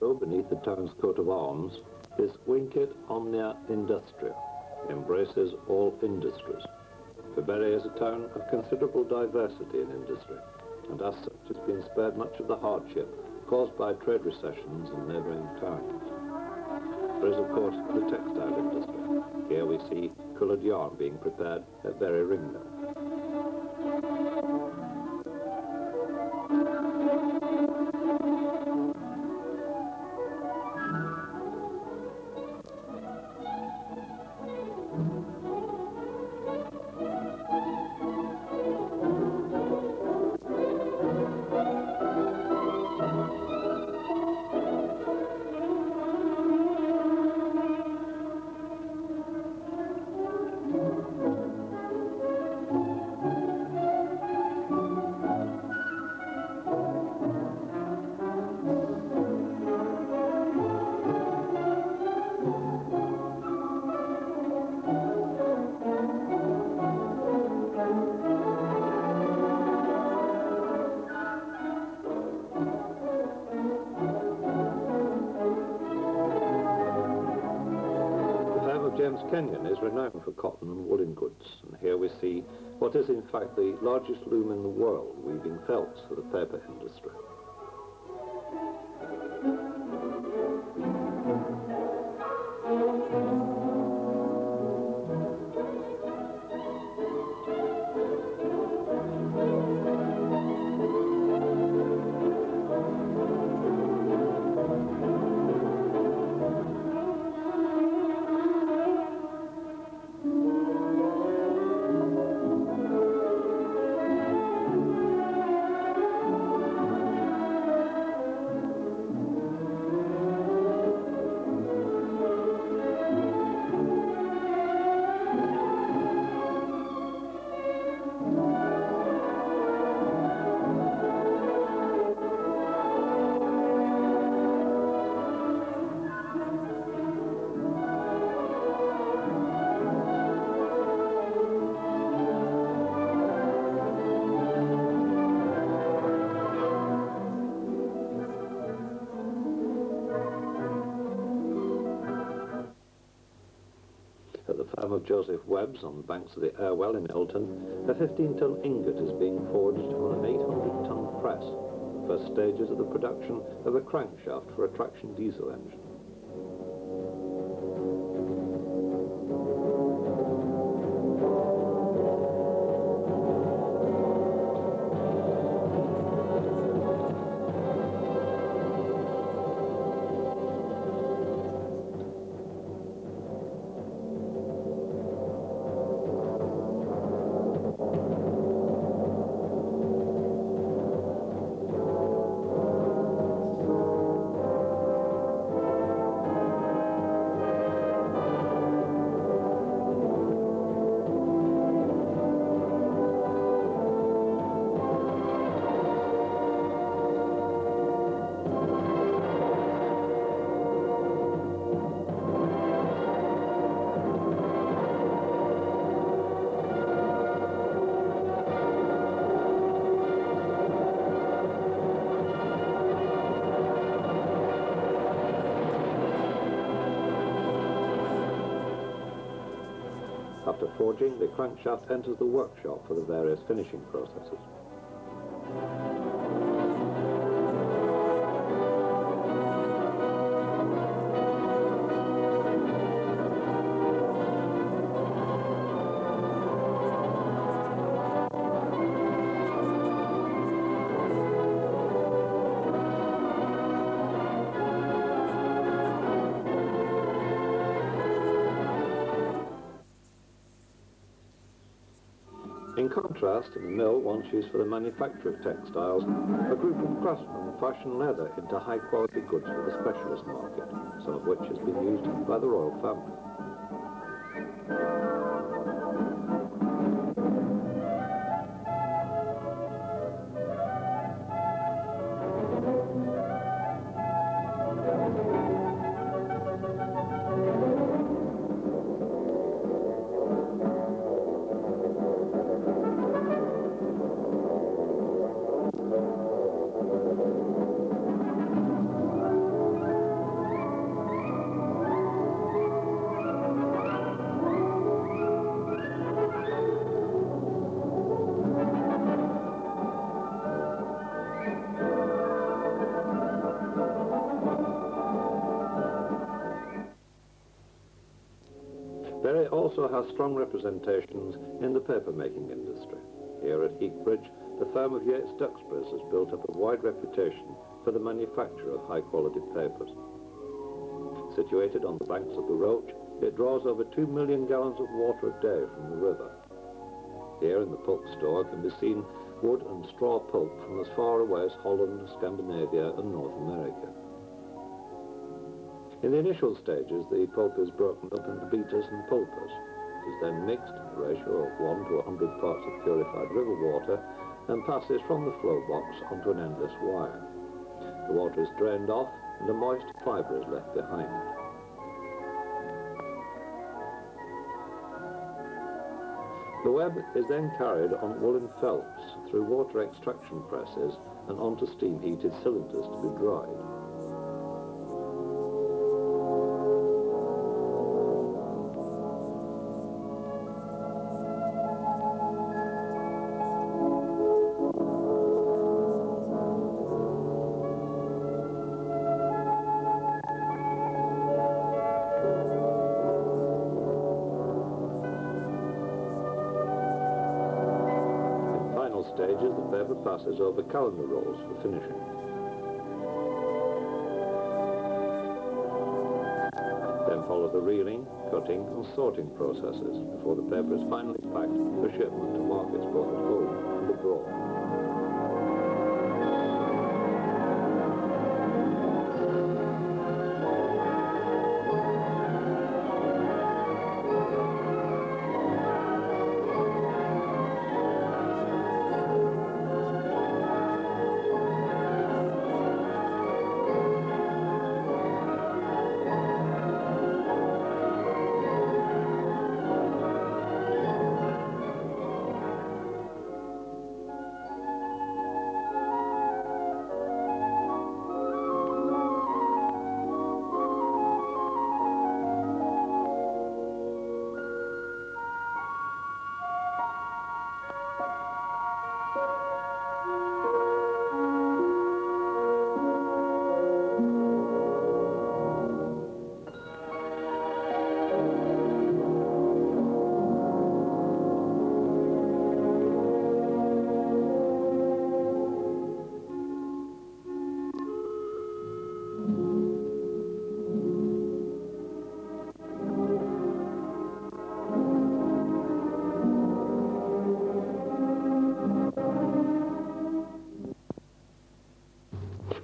So beneath the town's coat of arms is Vincit Omnia Industria, embraces all industries. For Bury is a town of considerable diversity in industry, and as such has been spared much of the hardship caused by trade recessions in neighbouring towns. There is, of course, the textile industry. Here we see coloured yarn being prepared at Bury Ring Mill. James Kenyon is renowned for cotton and woolen goods, and here we see what is in fact the largest loom in the world, weaving felts for the paper industry. Of Joseph Webb's on the banks of the Irwell in Olden, a 15-ton ingot is being forged on an 800-ton press, the first stages of the production of a crankshaft for a traction diesel engine. After forging, the crankshaft enters the workshop for the various finishing processes. In contrast, in the mill once used for the manufacture of textiles, a group of craftsmen fashion leather into high-quality goods for the specialist market, some of which has been used by the royal family. Bury also has strong representations in the paper-making industry. Here at Heathbridge, the firm of Yates Duxbury's has built up a wide reputation for the manufacture of high-quality papers. Situated on the banks of the Roach, it draws over 2 million gallons of water a day from the river. Here in the pulp store can be seen wood and straw pulp from as far away as Holland, Scandinavia and North America. In the initial stages, the pulp is broken up into beaters and pulpers. It is then mixed in a ratio of 1 to 100 parts of purified river water and passes from the flow box onto an endless wire. The water is drained off and a moist fibre is left behind. The web is then carried on woolen felts through water extraction presses and onto steam-heated cylinders to be dried. Stages, the paper passes over calendar rolls for finishing. Then follow the reeling, cutting and sorting processes before the paper is finally packed for shipment to markets both at home and abroad.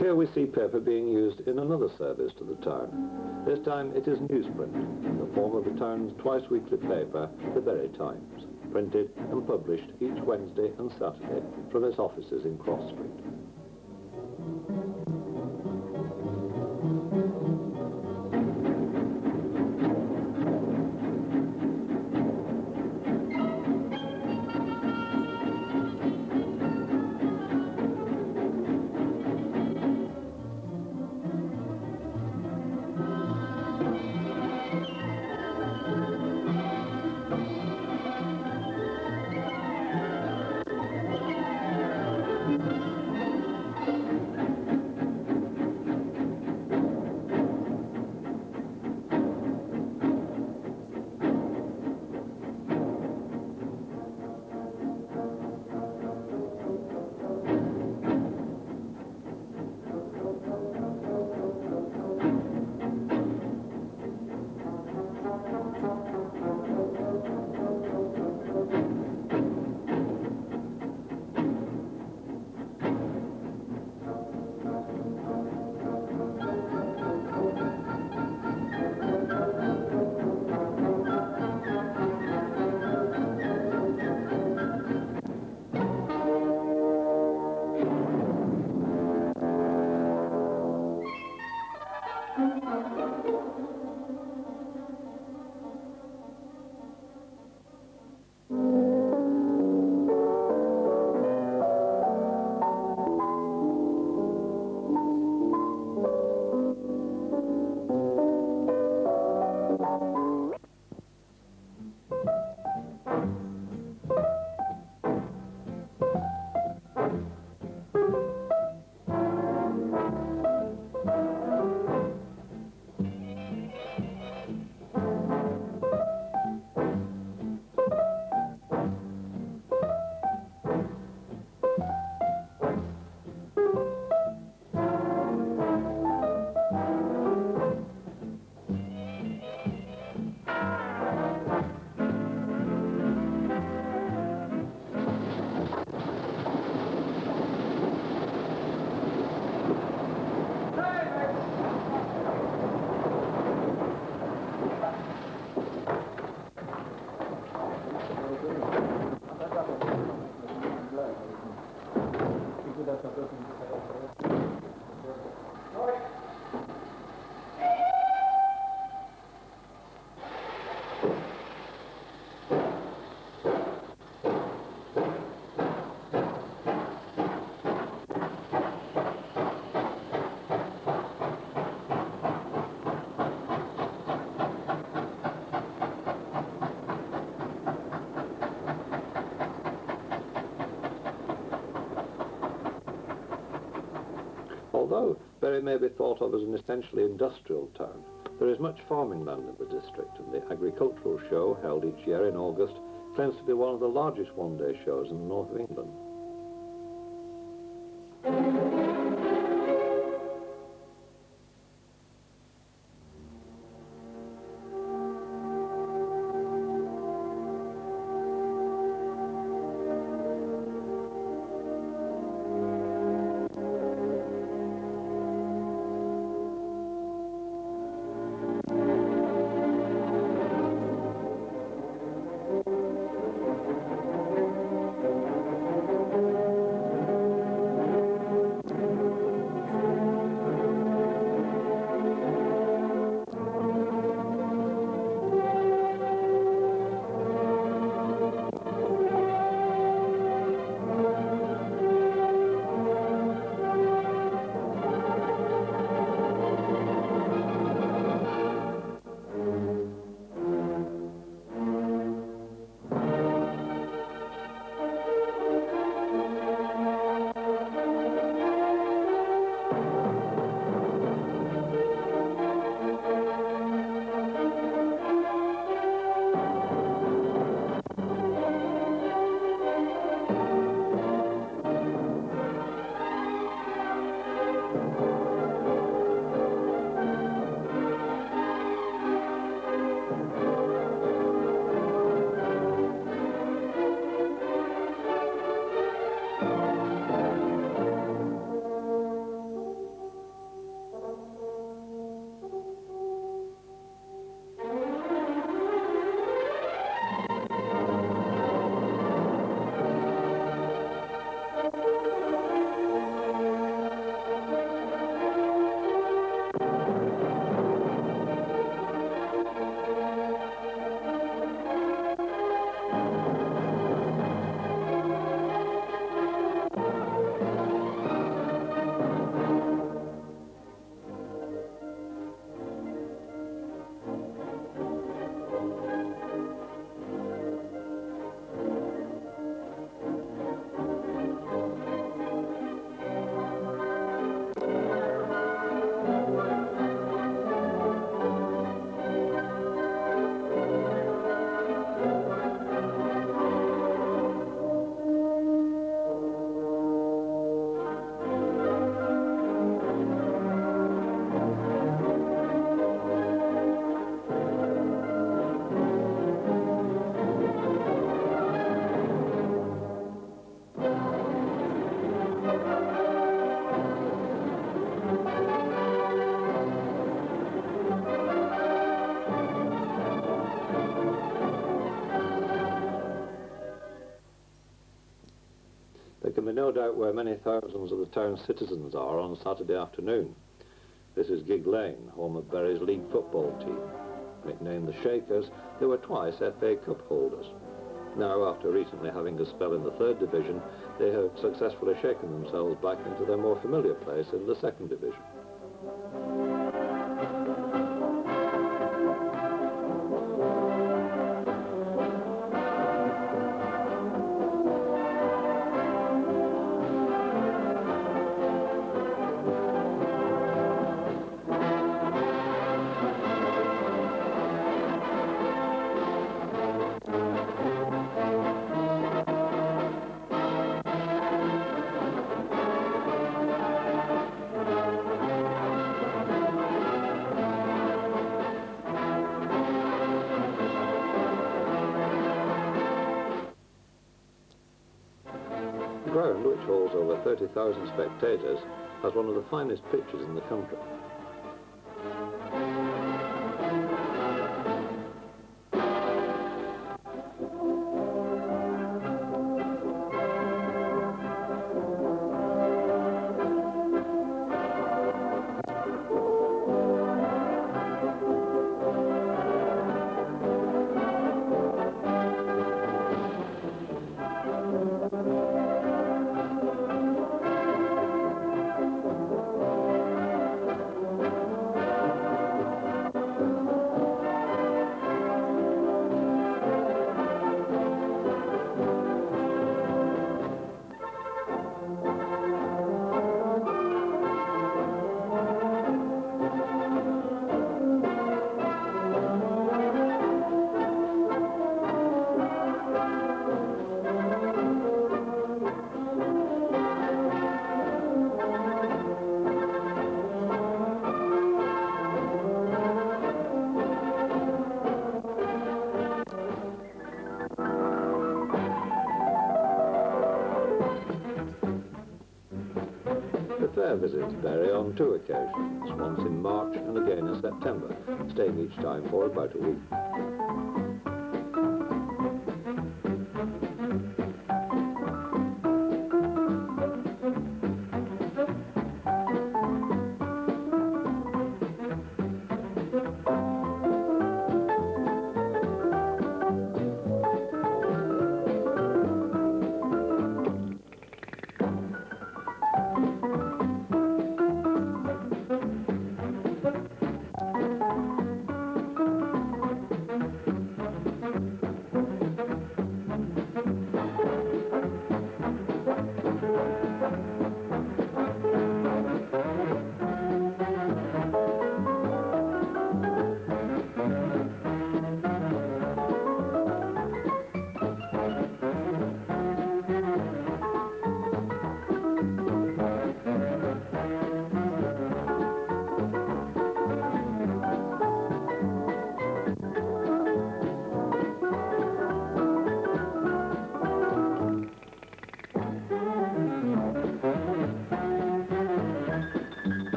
Here we see paper being used in another service to the town. This time it is newsprint, in the form of the town's twice-weekly paper, the Bury Times, printed and published each Wednesday and Saturday from its offices in Cross Street. Although Bury may be thought of as an essentially industrial town, there is much farming land in the district, and the agricultural show, held each year in August, claims to be one of the largest one-day shows in the north of England. There can be no doubt where many thousands of the town's citizens are on Saturday afternoon. This is Gig Lane, home of Bury's league football team. Nicknamed the Shakers, they were twice FA Cup holders. Now, after recently having a spell in the third division, they have successfully shaken themselves back into their more familiar place in the second division. The ground, which holds over 30,000 spectators, has one of the finest pitches in the country. Fair visits Bury on 2 occasions, once in March and again in September, staying each time for about a week.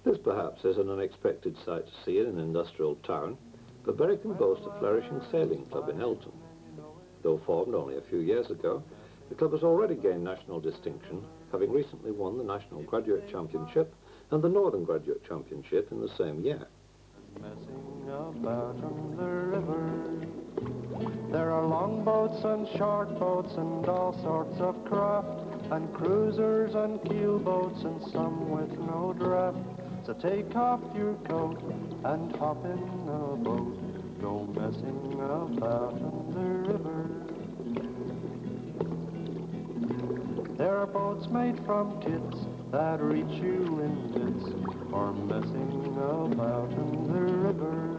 This perhaps is an unexpected sight to see in an industrial town, but Bury can boast a flourishing sailing club in Elton. Though formed only a few years ago, the club has already gained national distinction, having recently won the National Graduate Championship and the Northern Graduate Championship in the same year. Messing about on the river, there are long boats and short boats and all sorts of craft, and cruisers and keel boats and some with no draft. So take off your coat and hop in a boat, go messing about on the river. There are boats made from kits that reach you in bits, or messing about in the river.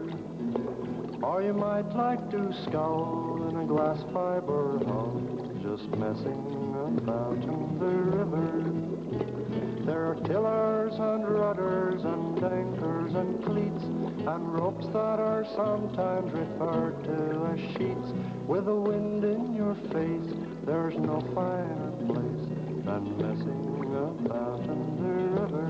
Or you might like to scowl in a glass fiber hull, just messing about in the river. There are tillers and rudders and anchors and cleats, and ropes that are sometimes referred to as sheets. With the wind in your face, there's no finer place than messing about in the river.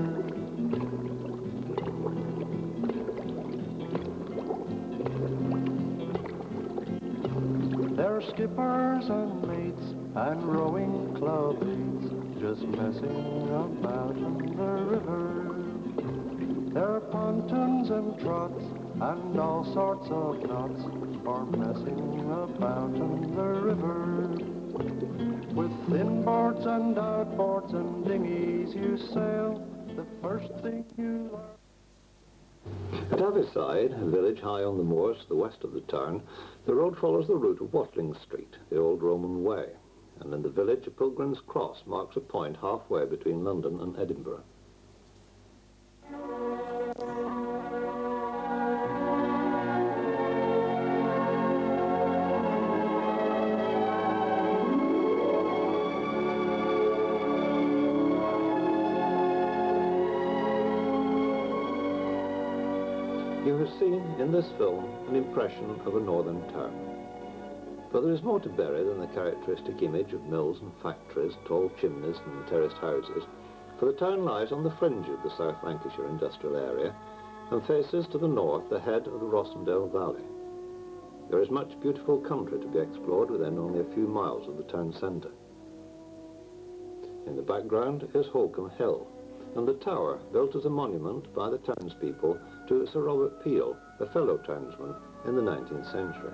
There are skippers and mates and rowing club mates, just messing about in the river. There are pontons and trots and all sorts of knots, or messing about in the river. With inboards and outboards and dinghies you sail, the first thing you learn. At Avicide, a village high on the moors to the west of the town, the road follows the route of Watling Street, the old Roman way, and in the village a pilgrim's cross marks a point halfway between London and Edinburgh. You have seen in this film an impression of a northern town. But there is more to Bury than the characteristic image of mills and factories, tall chimneys and terraced houses, for the town lies on the fringe of the South Lancashire industrial area and faces to the north the head of the Rossendale Valley. There is much beautiful country to be explored within only a few miles of the town centre. In the background is Holcombe Hill, and the tower built as a monument by the townspeople to Sir Robert Peel, a fellow townsman in the 19th century.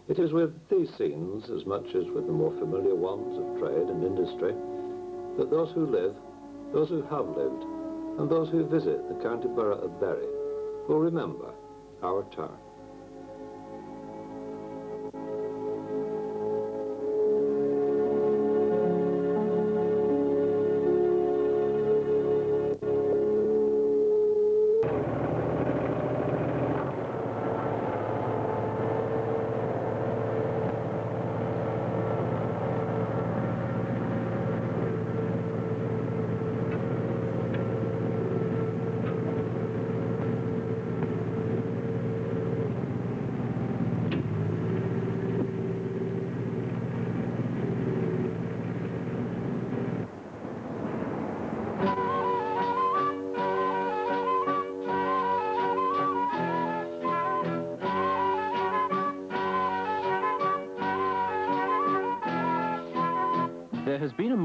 It is with these scenes, as much as with the more familiar ones of trade and industry, that those who live, those who have lived, and those who visit the county borough of Bury will remember our town.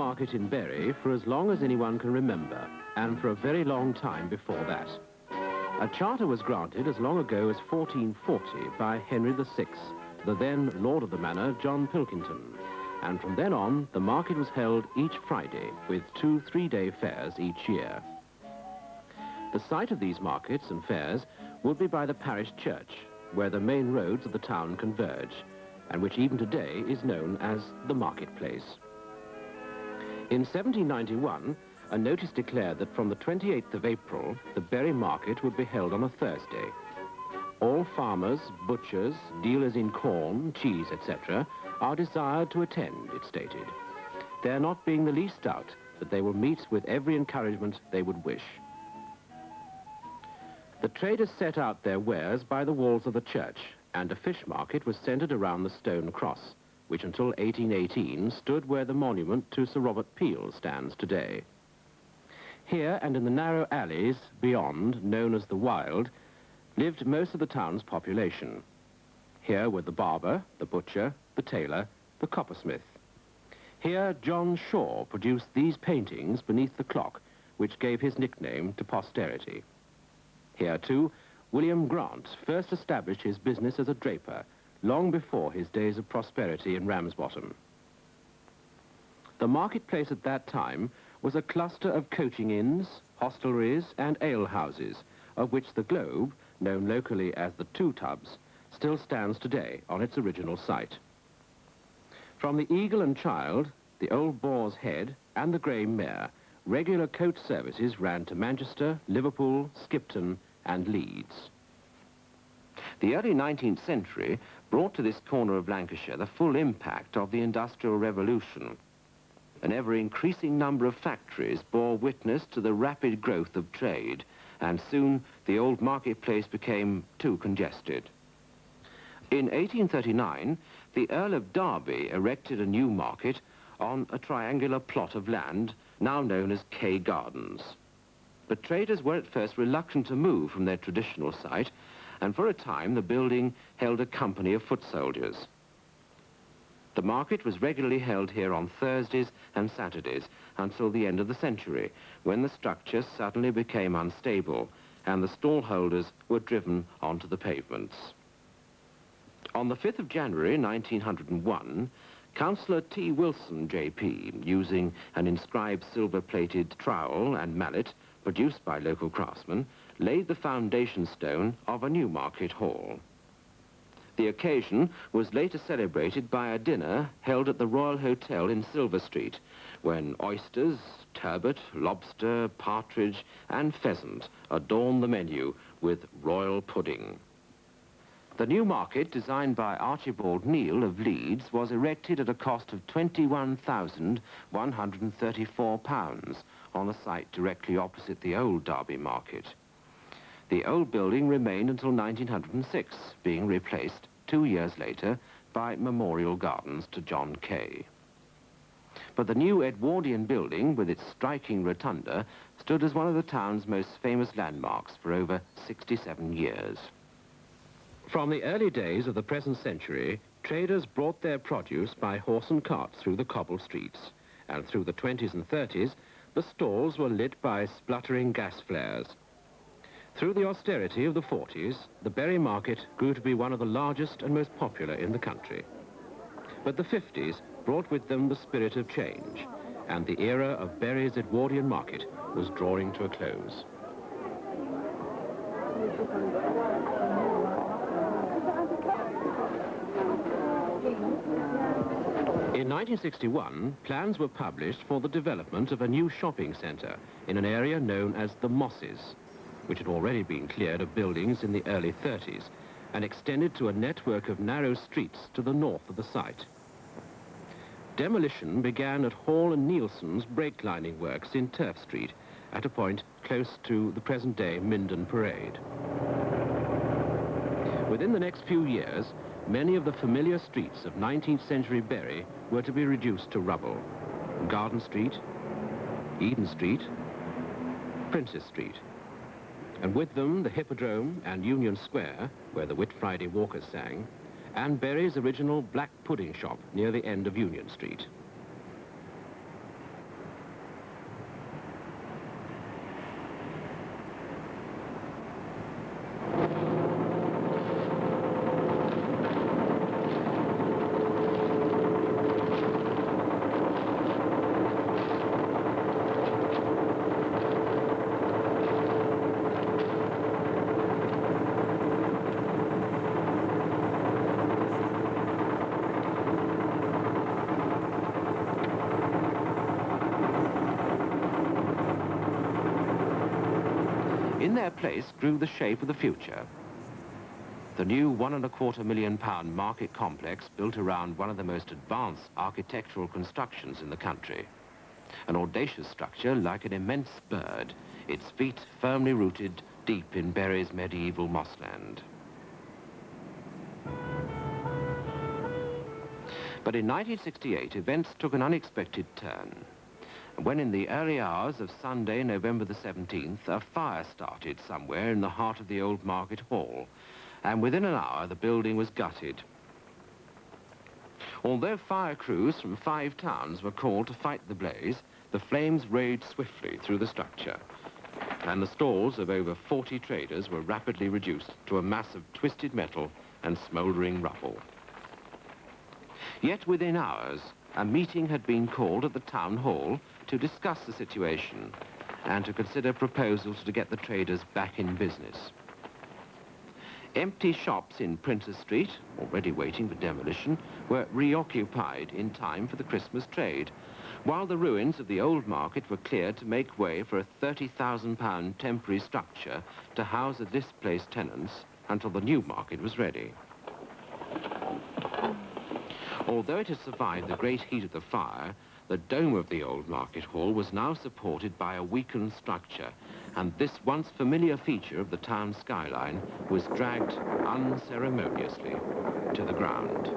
market in Bury for as long as anyone can remember, and for a very long time before that. A charter was granted as long ago as 1440 by Henry VI, the then Lord of the Manor, John Pilkington, and from then on the market was held each Friday with 2 3-day fairs each year. The site of these markets and fairs would be by the parish church, where the main roads of the town converge, and which even today is known as the marketplace. In 1791, a notice declared that from the 28th of April, the Bury market would be held on a Thursday. All farmers, butchers, dealers in corn, cheese, etc., are desired to attend, it stated, there not being the least doubt that they will meet with every encouragement they would wish. The traders set out their wares by the walls of the church, and a fish market was centred around the stone cross, which until 1818 stood where the monument to Sir Robert Peel stands today. Here and in the narrow alleys beyond, known as the Wild, lived most of the town's population. Here were the barber, the butcher, the tailor, the coppersmith. Here John Shaw produced these paintings beneath the clock, which gave his nickname to posterity. Here, too, William Grant first established his business as a draper, long before his days of prosperity in Ramsbottom. The marketplace at that time was a cluster of coaching inns, hostelries and alehouses, of which the Globe, known locally as the Two Tubs, still stands today on its original site. From the Eagle and Child, the Old Boar's Head and the Grey Mare, regular coach services ran to Manchester, Liverpool, Skipton and Leeds. The early 19th century brought to this corner of Lancashire the full impact of the Industrial Revolution. An ever-increasing number of factories bore witness to the rapid growth of trade, and soon the old marketplace became too congested. In 1839, the Earl of Derby erected a new market on a triangular plot of land now known as Kew Gardens. But traders were at first reluctant to move from their traditional site, and for a time the building held a company of foot soldiers. The market was regularly held here on Thursdays and Saturdays until the end of the century, when the structure suddenly became unstable and the stallholders were driven onto the pavements. On the 5th of January 1901, Councillor T. Wilson, J.P., using an inscribed silver-plated trowel and mallet produced by local craftsmen, laid the foundation stone of a new market hall. The occasion was later celebrated by a dinner held at the Royal Hotel in Silver Street, when oysters, turbot, lobster, partridge and pheasant adorned the menu with royal pudding. The new market, designed by Archibald Neal of Leeds, was erected at a cost of £21,134 on the site directly opposite the old Derby market. The old building remained until 1906, being replaced 2 years later by Memorial Gardens to John Kay. But the new Edwardian building, with its striking rotunda, stood as one of the town's most famous landmarks for over 67 years. From the early days of the present century, traders brought their produce by horse and cart through the cobbled streets, and through the 20s and 30s, the stalls were lit by spluttering gas flares. Through the austerity of the 40s, the Bury market grew to be one of the largest and most popular in the country. But the 50s brought with them the spirit of change, and the era of Bury's Edwardian market was drawing to a close. In 1961, plans were published for the development of a new shopping centre in an area known as the Mosses, which had already been cleared of buildings in the early 30s and extended to a network of narrow streets to the north of the site. Demolition began at Hall and Nielsen's brake lining works in Turf Street, at a point close to the present-day Minden Parade. Within the next few years, many of the familiar streets of 19th century Bury were to be reduced to rubble. Garden Street, Eden Street, Princess Street, and with them the Hippodrome and Union Square, where the Whit Friday walkers sang, and Bury's original black pudding shop near the end of Union Street. In their place grew the shape of the future. The new £1.25 million market complex built around one of the most advanced architectural constructions in the country. An audacious structure like an immense bird, its feet firmly rooted deep in Bury's medieval mossland. But in 1968, events took an unexpected turn, when in the early hours of Sunday, November the 17th, a fire started somewhere in the heart of the old market hall, and within an hour the building was gutted. Although fire crews from 5 towns were called to fight the blaze, the flames raged swiftly through the structure, and the stalls of over 40 traders were rapidly reduced to a mass of twisted metal and smouldering rubble. Yet within hours, a meeting had been called at the town hall to discuss the situation and to consider proposals to get the traders back in business. Empty shops in Princes Street, already waiting for demolition, were reoccupied in time for the Christmas trade, while the ruins of the old market were cleared to make way for a £30,000 temporary structure to house the displaced tenants until the new market was ready. Although it had survived the great heat of the fire, the dome of the old market hall was now supported by a weakened structure, and this once familiar feature of the town skyline was dragged unceremoniously to the ground.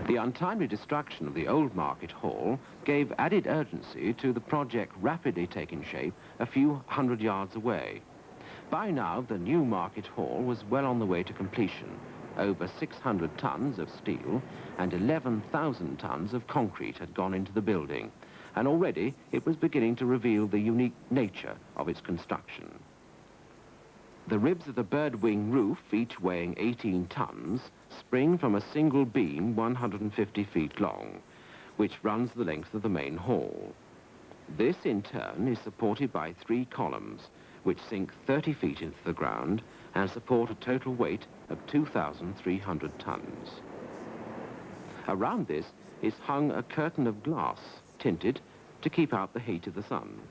The untimely destruction of the old market hall gave added urgency to the project rapidly taking shape a few hundred yards away. By now, the new market hall was well on the way to completion. Over 600 tons of steel and 11,000 tons of concrete had gone into the building, and already it was beginning to reveal the unique nature of its construction. The ribs of the bird wing roof, each weighing 18 tons, spring from a single beam 150 feet long, which runs the length of the main hall. This, in turn, is supported by 3 columns, which sink 30 feet into the ground and support a total weight of 2,300 tons. Around this is hung a curtain of glass, tinted, to keep out the heat of the sun.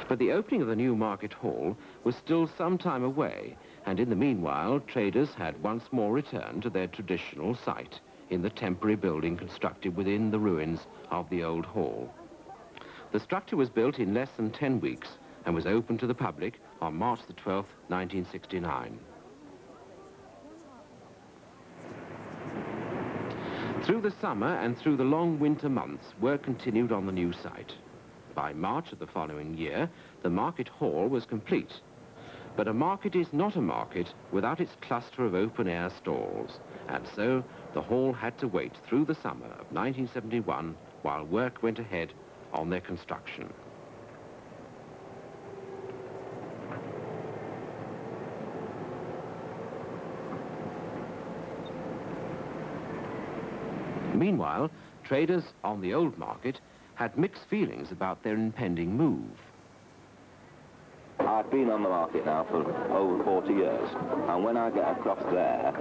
But the opening of the new market hall was still some time away, and in the meanwhile, traders had once more returned to their traditional site in the temporary building constructed within the ruins of the old hall. The structure was built in less than 10 weeks and was opened to the public on March the 12th, 1969. Through the summer and through the long winter months, work continued on the new site. By March of the following year, the market hall was complete. But a market is not a market without its cluster of open-air stalls, and so the hall had to wait through the summer of 1971 while work went ahead on their construction. Meanwhile, traders on the old market had mixed feelings about their impending move. I've been on the market now for over 40 years, and when I get across there,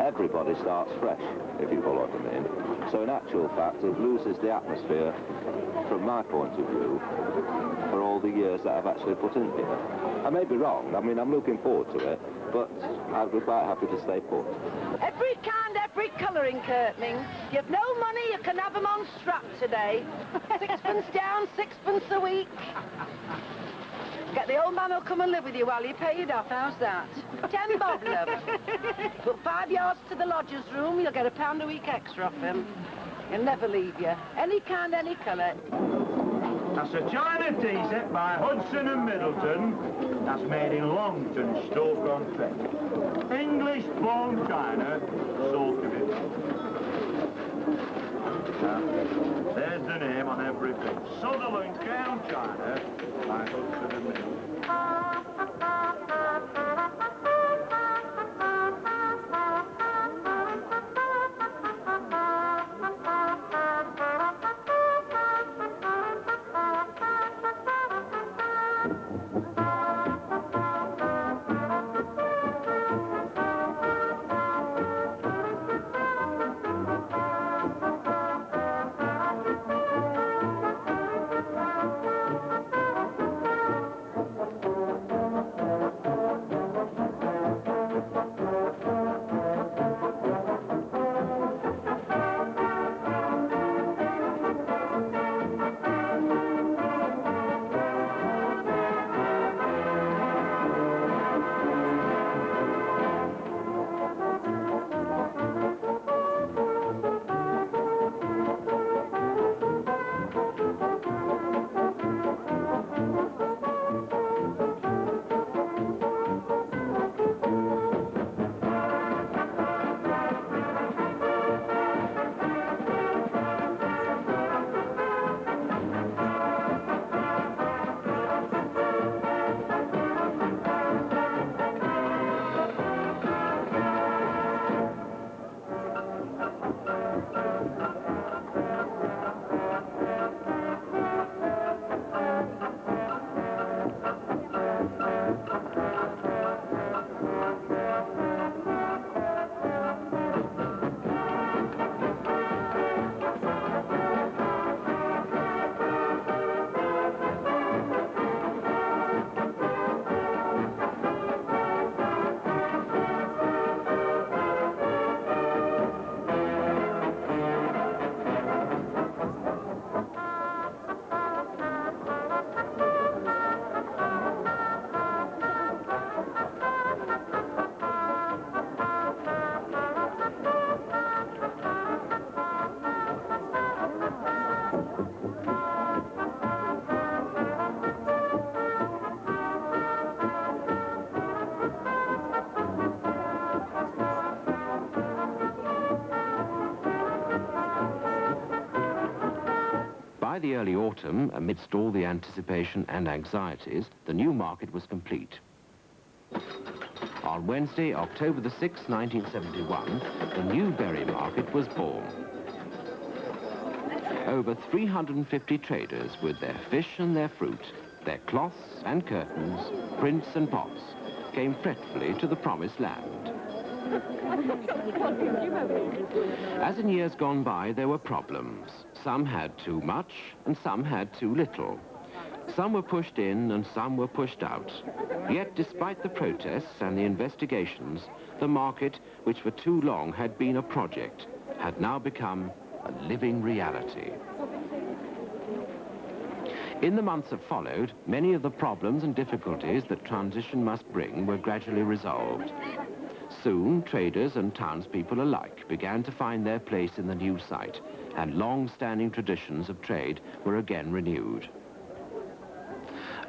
everybody starts fresh, if you follow what I mean. So in actual fact, it loses the atmosphere, from my point of view, for all the years that I've actually put in here. I may be wrong, I mean, I'm looking forward to it, but I'd be quite happy to stay put. Every kind, every colour in curtaining. You've no money, you can have them on strap today. 6pence down, 6pence a week. Get the old man who'll come and live with you while you pay it off, how's that? 10 bob, love. Put 5 yards to the lodger's room, you'll get £1 a week extra off him. He'll never leave you. Any kind, any colour. That's a China tea set by Hudson and Middleton. That's made in Longton, Stoke-on-Trent. English bone china, sold to it. There's the name on every bit. Sutherland, Crown China, by Hudson and Middleton. By the early autumn, amidst all the anticipation and anxieties, the new market was complete. On Wednesday, October the 6th, 1971, the new berry market was born. Over 350 traders with their fish and their fruit, their cloths and curtains, prints and pots, came fretfully to the promised land. As in years gone by, there were problems. Some had too much and some had too little. Some were pushed in and some were pushed out. Yet, despite the protests and the investigations, the market, which for too long had been a project, had now become a living reality. In the months that followed, many of the problems and difficulties that transition must bring were gradually resolved. Soon, traders and townspeople alike began to find their place in the new site, and long-standing traditions of trade were again renewed.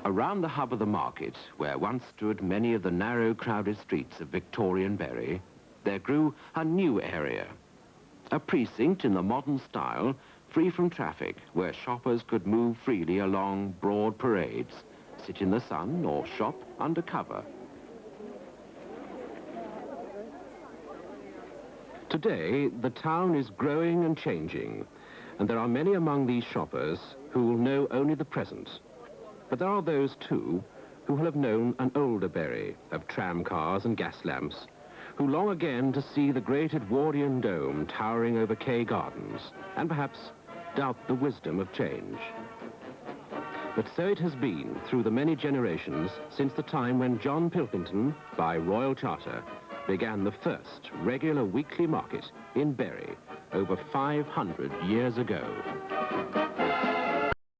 Around the hub of the market, where once stood many of the narrow, crowded streets of Victorian Bury, there grew a new area. A precinct in the modern style, free from traffic, where shoppers could move freely along broad parades, sit in the sun or shop under cover. Today, the town is growing and changing, and there are many among these shoppers who will know only the present. But there are those, too, who will have known an older Bury of tramcars and gas lamps, who long again to see the great Edwardian dome towering over Kew Gardens, and perhaps doubt the wisdom of change. But so it has been through the many generations since the time when John Pilkington, by royal charter, began the first regular weekly market in Bury over 500 years ago.